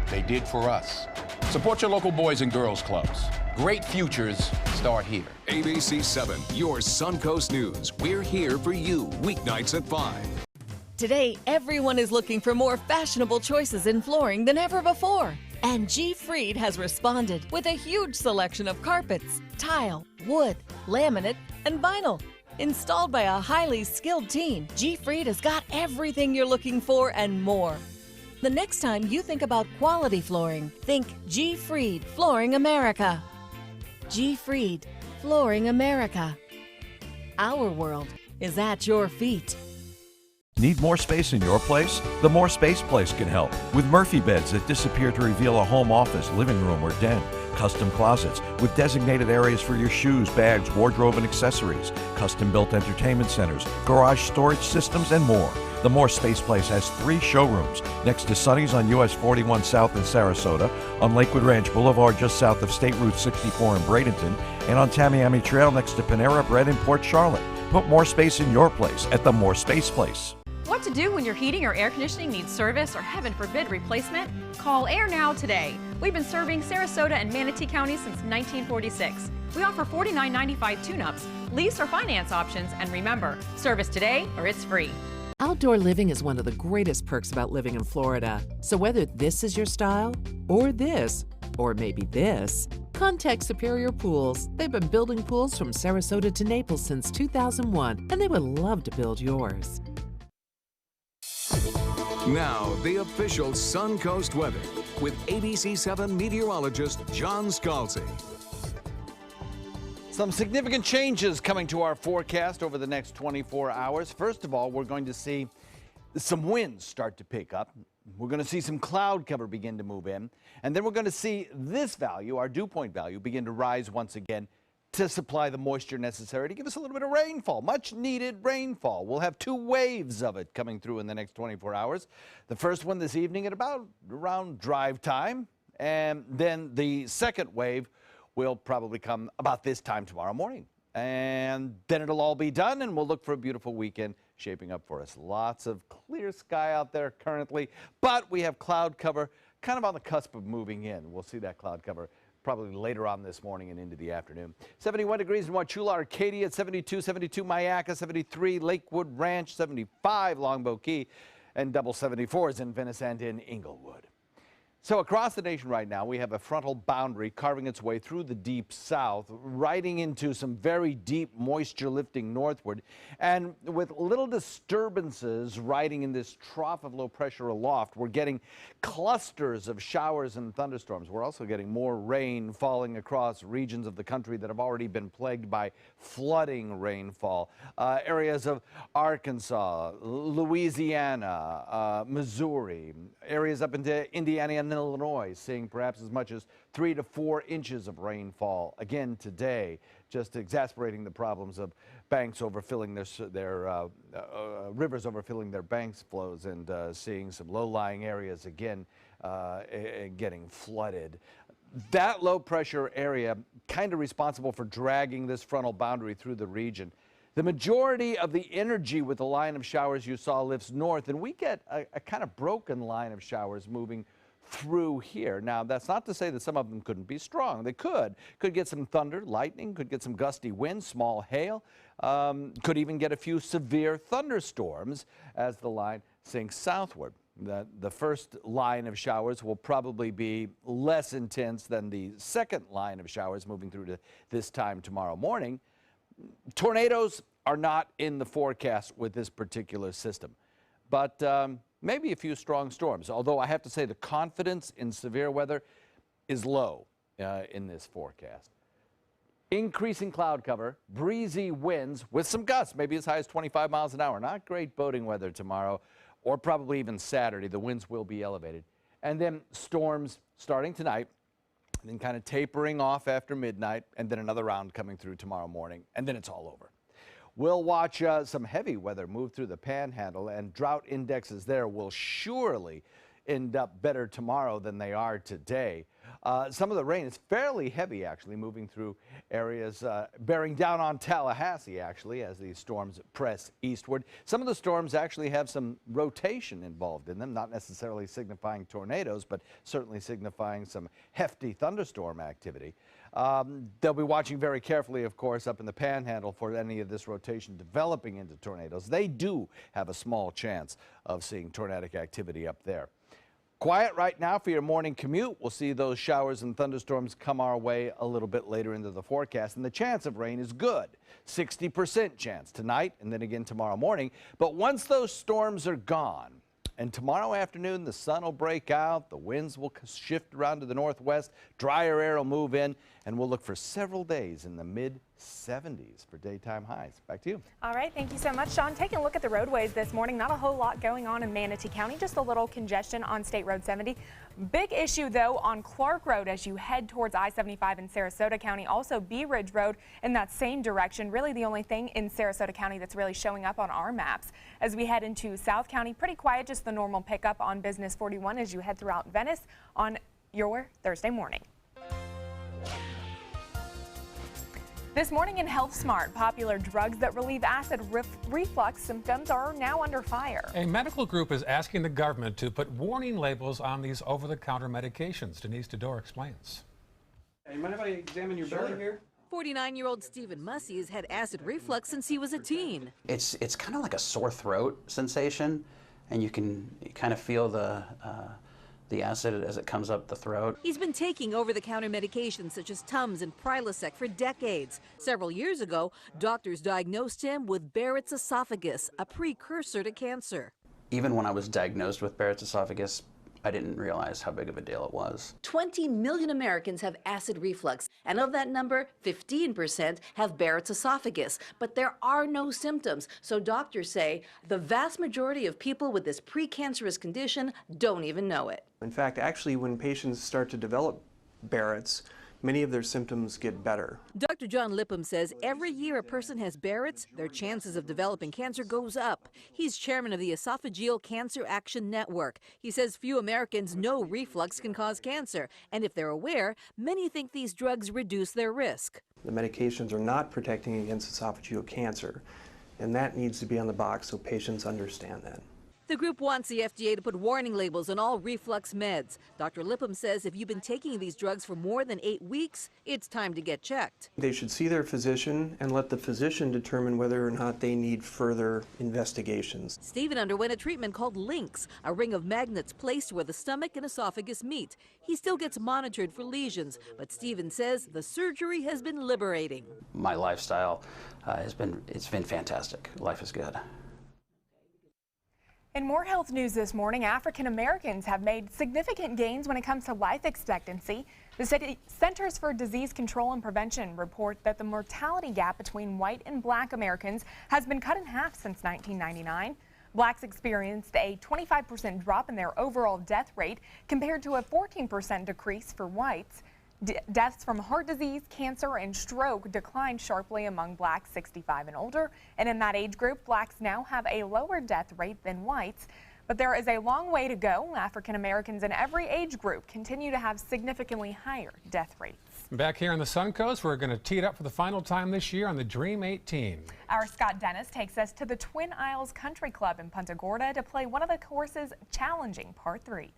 They did for us. Support your local Boys and Girls Clubs. Great futures start here. ABC 7, your Suncoast News. We're here for you weeknights at 5. Today, everyone is looking for more fashionable choices in flooring than ever before. And G. Fried has responded with a huge selection of carpets, tile, wood, laminate, and vinyl. Installed by a highly skilled team, G. Fried has got everything you're looking for and more. The next time you think about quality flooring, think G. Fried Flooring America. G. Fried Flooring America. Our world is at your feet. Need more space in your place? The More Space Place can help with Murphy beds that disappear to reveal a home office, living room, or den. Custom closets with designated areas for your shoes, bags, wardrobe, and accessories. Custom-built entertainment centers, garage storage systems, and more. The More Space Place has 3 showrooms next to Sonny's on US 41 South in Sarasota, on Lakewood Ranch Boulevard just south of State Route 64 in Bradenton, and on Tamiami Trail next to Panera Bread in Port Charlotte. Put more space in your place at the More Space Place. What to do when your heating or air conditioning needs service or, heaven forbid, replacement? Call Air Now today. We've been serving Sarasota and Manatee counties since 1946. We offer $49.95 tune-ups, lease or finance options, and remember, service today or it's free. Outdoor living is one of the greatest perks about living in Florida. So whether this is your style, or this, or maybe this, contact Superior Pools. They've been building pools from Sarasota to Naples since 2001, and they would love to build yours. Now, the official Suncoast weather with ABC 7 meteorologist John Scalzi. Some significant changes coming to our forecast over the next 24 hours. First of all, we're going to see some winds start to pick up. We're going to see some cloud cover begin to move in. And then we're going to see this value, our dew point value, begin to rise once again to supply the moisture necessary to give us a little bit of rainfall, much needed rainfall. We'll have 2 waves of it coming through in the next 24 hours. The first one this evening at around drive time. And then the second wave will probably come about this time tomorrow morning. And then it'll all be done, and we'll look for a beautiful weekend shaping up for us. Lots of clear sky out there currently, but we have cloud cover kind of on the cusp of moving in. We'll see that cloud cover probably later on this morning and into the afternoon. 71 degrees in Wauchula, Arcadia at 72, 72 Mayaca, 73 Lakewood Ranch, 75 Longboat Key, and double 74s in Venice and in Inglewood. So across the nation right now, we have a frontal boundary carving its way through the deep south, riding into some very deep moisture lifting northward, and with little disturbances riding in this trough of low pressure aloft. We're getting clusters of showers and thunderstorms. We're also getting more rain falling across regions of the country that have already been plagued by flooding rainfall. Areas of Arkansas, Louisiana, Missouri, areas up into Indiana and Illinois, seeing perhaps as much as 3 to 4 inches of rainfall again today, just exasperating the problems of banks overfilling their rivers overfilling their banks flows, and seeing some low-lying areas again getting flooded. That low pressure area kind of responsible for dragging this frontal boundary through the region. The majority of the energy with the line of showers you saw lifts north, and we get a kind of broken line of showers moving through here. Now, that's not to say that some of them couldn't be strong. They could get some thunder, lightning, could get some gusty winds, small hail, could even get a few severe thunderstorms as the line sinks southward. The first line of showers will probably be less intense than the second line of showers moving through to this time tomorrow morning. Tornadoes are not in the forecast with this particular system, but maybe a few strong storms, although I have to say the confidence in severe weather is low in this forecast. Increasing cloud cover, breezy winds with some gusts, maybe as high as 25 miles an hour. Not great boating weather tomorrow, or probably even Saturday. The winds will be elevated. And then storms starting tonight, and then kind of tapering off after midnight, and then another round coming through tomorrow morning, and then it's all over. We'll watch some heavy weather move through the panhandle, and drought indexes there will surely end up better tomorrow than they are today. Some of the rain is fairly heavy, actually, moving through areas bearing down on Tallahassee, actually, as these storms press eastward. Some of the storms actually have some rotation involved in them, not necessarily signifying tornadoes, but certainly signifying some hefty thunderstorm activity. They'll be watching very carefully, of course, up in the panhandle for any of this rotation developing into tornadoes. They do have a small chance of seeing tornadic activity up there. Quiet right now for your morning commute. We'll see those showers and thunderstorms come our way a little bit later into the forecast, and the chance of rain is good. 60% chance tonight and then again tomorrow morning. But once those storms are gone, and tomorrow afternoon the sun will break out, the winds will shift around to the northwest, drier air will move in, and we'll look for several days in the mid-70s for daytime highs. Back to you. All right, thank you so much, Sean. Taking a look at the roadways this morning, not a whole lot going on in Manatee County, just a little congestion on State Road 70. Big issue, though, on Clark Road as you head towards I-75 in Sarasota County. Also, Bee Ridge Road in that same direction. Really the only thing in Sarasota County that's really showing up on our maps. As we head into South County, pretty quiet, just the normal pickup on Business 41 as you head throughout Venice on your Thursday morning. This morning in Health Smart, popular drugs that relieve acid reflux symptoms are now under fire. A medical group is asking the government to put warning labels on these over-the-counter medications. Denise Dedore explains. Hey, you mind if I examine your belly here? 49-year-old Stephen Mussey has had acid reflux since he was a teen. It's kind of like a sore throat sensation, and you can kind of feel the acid as it comes up the throat. He's been taking over-the-counter medications such as Tums and Prilosec for decades. Several years ago, doctors diagnosed him with Barrett's esophagus, a precursor to cancer. Even when I was diagnosed with Barrett's esophagus, I didn't realize how big of a deal it was. 20 million Americans have acid reflux, and of that number, 15% have Barrett's esophagus. But there are no symptoms, so doctors say the vast majority of people with this precancerous condition don't even know it. In fact, actually, when patients start to develop Barrett's, many of their symptoms get better. Dr. John Lipham says every year a person has Barrett's, their chances of developing cancer goes up. He's chairman of the Esophageal Cancer Action Network. He says few Americans know reflux can cause cancer, and if they're aware, many think these drugs reduce their risk. The medications are not protecting against esophageal cancer, and that needs to be on the box so patients understand that. The group wants the FDA to put warning labels on all reflux meds. Dr. Lipham says if you've been taking these drugs for more than 8 weeks, it's time to get checked. They should see their physician and let the physician determine whether or not they need further investigations. Stephen underwent a treatment called LINX, a ring of magnets placed where the stomach and esophagus meet. He still gets monitored for lesions, but Stephen says the surgery has been liberating. My lifestyle it's been fantastic. Life is good. In more health news this morning, African Americans have made significant gains when it comes to life expectancy. The Centers for Disease Control and Prevention report that the mortality gap between white and black Americans has been cut in half since 1999. Blacks experienced a 25% drop in their overall death rate compared to a 14% decrease for whites. Deaths from heart disease, cancer, and stroke declined sharply among blacks 65 and older. And in that age group, blacks now have a lower death rate than whites. But there is a long way to go. African Americans in every age group continue to have significantly higher death rates. Back here on the Suncoast, we're going to tee it up for the final time this year on the Dream 18. Our Scott Dennis takes us to the Twin Isles Country Club in Punta Gorda to play one of the course's challenging par 3s.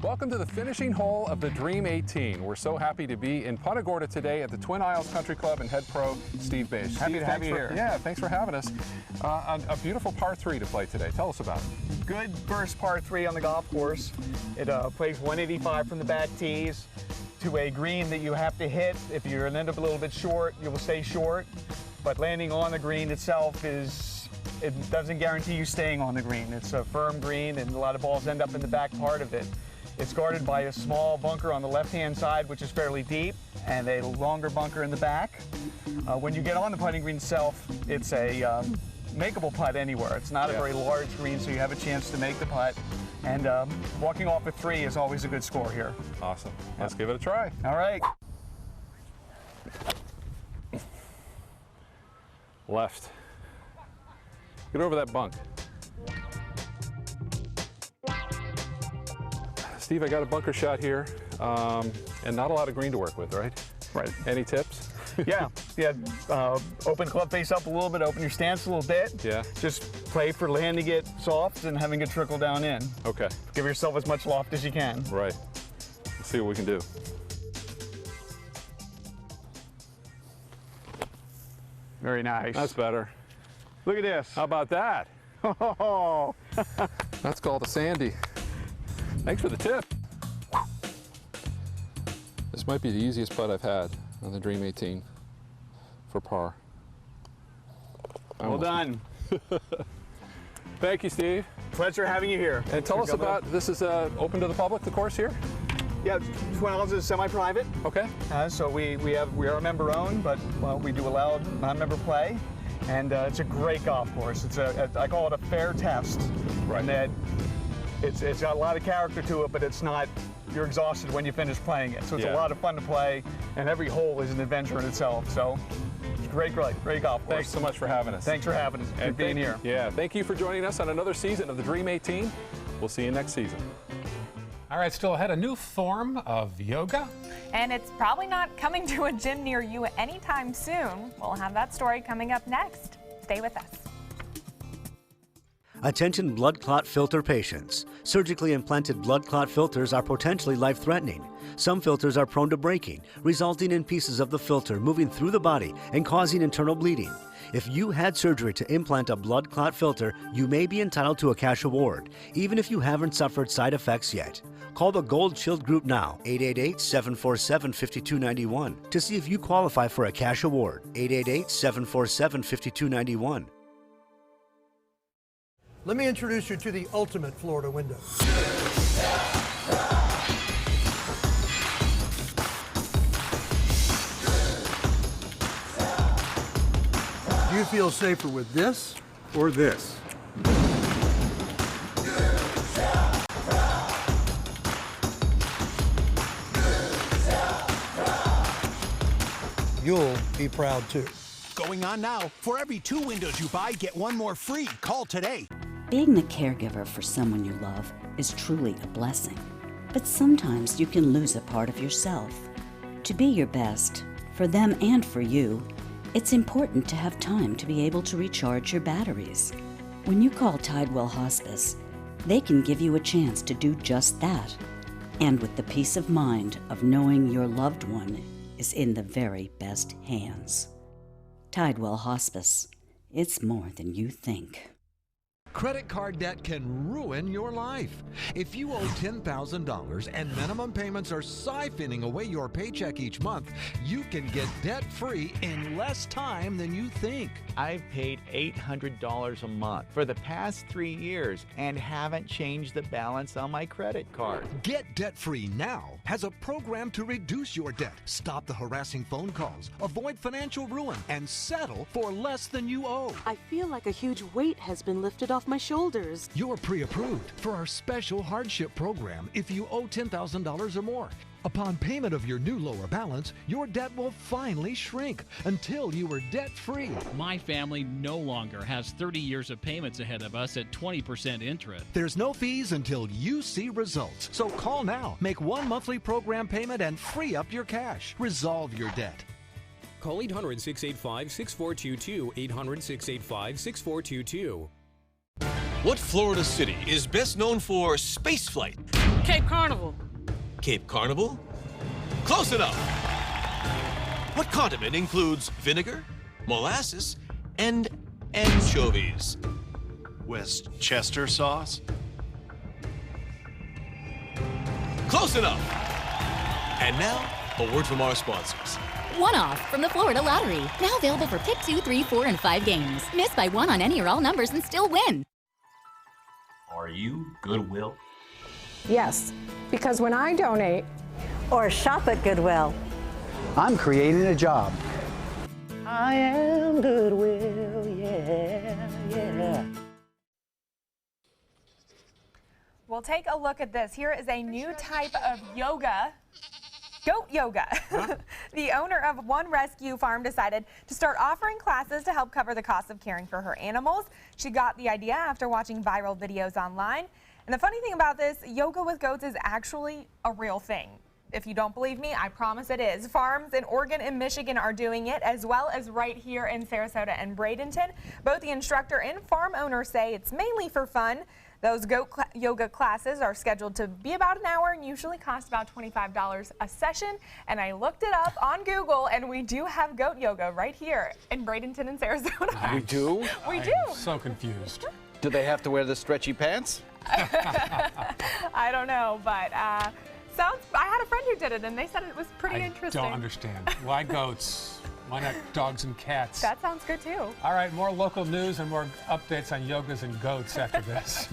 Welcome to the finishing hole of the Dream 18. We're so happy to be in Punta Gorda today at the Twin Isles Country Club and head pro Steve Bache. Happy to have you here. Yeah, thanks for having us. A beautiful par 3 to play today. Tell us about it. Good first par 3 on the golf course. It plays 185 from the back tees to a green that you have to hit. If you end up a little bit short, you will stay short. But landing on the green itself it doesn't guarantee you staying on the green. It's a firm green and a lot of balls end up in the back part of it. It's guarded by a small bunker on the left-hand side, which is fairly deep, and a longer bunker in the back. When you get on the putting green itself, it's a makeable putt anywhere. It's not a very large green, so you have a chance to make the putt. And walking off a 3 is always a good score here. Awesome. Let's give it a try. All right. Left. Get over that bunk. Steve, I got a bunker shot here, and not a lot of green to work with, right? Right. Any tips? Yeah. Open club face up a little bit, open your stance a little bit. Yeah. Just play for landing it soft and having it trickle down in. Okay. Give yourself as much loft as you can. Right. Let's see what we can do. Very nice. That's better. Look at this. How about that? Oh. That's called a Sandy. Thanks for the tip. This might be the easiest putt I've had on the Dream 18 for par. Well done. Thank you, Steve. Pleasure having you here. And tell us about, this is open to the public, the course here? Yeah, Twin Isles is semi-private. Okay. So we are member-owned, but we do allow non-member play. And it's a great golf course. I call it a fair test. Right. And that it's got a lot of character to it, but it's not, you're exhausted when you finish playing it. So it's a lot of fun to play, and every hole is an adventure in itself. So it's great golf course. Thanks so much for having us. Thanks for having us, and being here. Yeah, thank you for joining us on another season of the Dream 18. We'll see you next season. All right, still ahead, a new form of yoga. And it's probably not coming to a gym near you anytime soon. We'll have that story coming up next. Stay with us. Attention blood clot filter patients. Surgically implanted blood clot filters are potentially life-threatening. Some filters are prone to breaking, resulting in pieces of the filter moving through the body and causing internal bleeding. If you had surgery to implant a blood clot filter, you may be entitled to a cash award, even if you haven't suffered side effects yet. Call the Gold Shield Group now, 888-747-5291, to see if you qualify for a cash award, 888-747-5291. Let me introduce you to the ultimate Florida window. Do you feel safer with this or this? You'll be proud too. Going on now. For every 2 windows you buy, get 1 more free. Call today. Being the caregiver for someone you love is truly a blessing. But sometimes you can lose a part of yourself. To be your best, for them and for you, it's important to have time to be able to recharge your batteries. When you call Tidewell Hospice, they can give you a chance to do just that. And with the peace of mind of knowing your loved one is in the very best hands. Tidewell Hospice. It's more than you think. Credit card debt can ruin your life. If you owe $10,000 and minimum payments are siphoning away your paycheck each month, you can get debt-free in less time than you think. I've paid $800 a month for the past 3 years and haven't changed the balance on my credit card. Get debt-free now has a program to reduce your debt, stop the harassing phone calls, avoid financial ruin, and settle for less than you owe. I feel like a huge weight has been lifted off my shoulders. You're pre-approved for our special hardship program if you owe $10,000 or more. Upon payment of your new lower balance, your debt will finally shrink until you are debt-free. My family no longer has 30 years of payments ahead of us at 20% interest. There's no fees until you see results. So call now, make 1 monthly program payment, and free up your cash. Resolve your debt. Call 800-685-6422, 800-685-6422. What Florida city is best known for spaceflight? Cape Carnival. Cape Carnival? Close enough. What condiment includes vinegar, molasses, and anchovies? Westchester sauce? Close enough. And now, a word from our sponsors. One-off from the Florida Lottery. Now available for pick 2, 3, 4, and 5 games. Miss by one on any or all numbers and still win. Are you Goodwill? Yes, because when I donate or shop at Goodwill, I'm creating a job. I am Goodwill, yeah. We'll take a look at this. Here is a new type of yoga. Goat yoga. The owner of one rescue farm decided to start offering classes to help cover the cost of caring for her animals. She got the idea after watching viral videos online. And the funny thing about this, yoga with goats is actually a real thing. If you don't believe me, I promise it is. Farms in Oregon and Michigan are doing it, as well as right here in Sarasota and Bradenton. Both the instructor and farm owner say it's mainly for fun. Those goat yoga classes are scheduled to be about an hour and usually cost about $25 a session. And I looked it up on Google, and we do have goat yoga right here in Bradenton and Sarasota. We do? We do. I'm so confused. Do they have to wear the stretchy pants? I don't know, but I had a friend who did it, and they said it was pretty interesting. I don't understand. Why goats? Why not dogs and cats? That sounds good, too. All right, more local news and more updates on yogas and goats after this.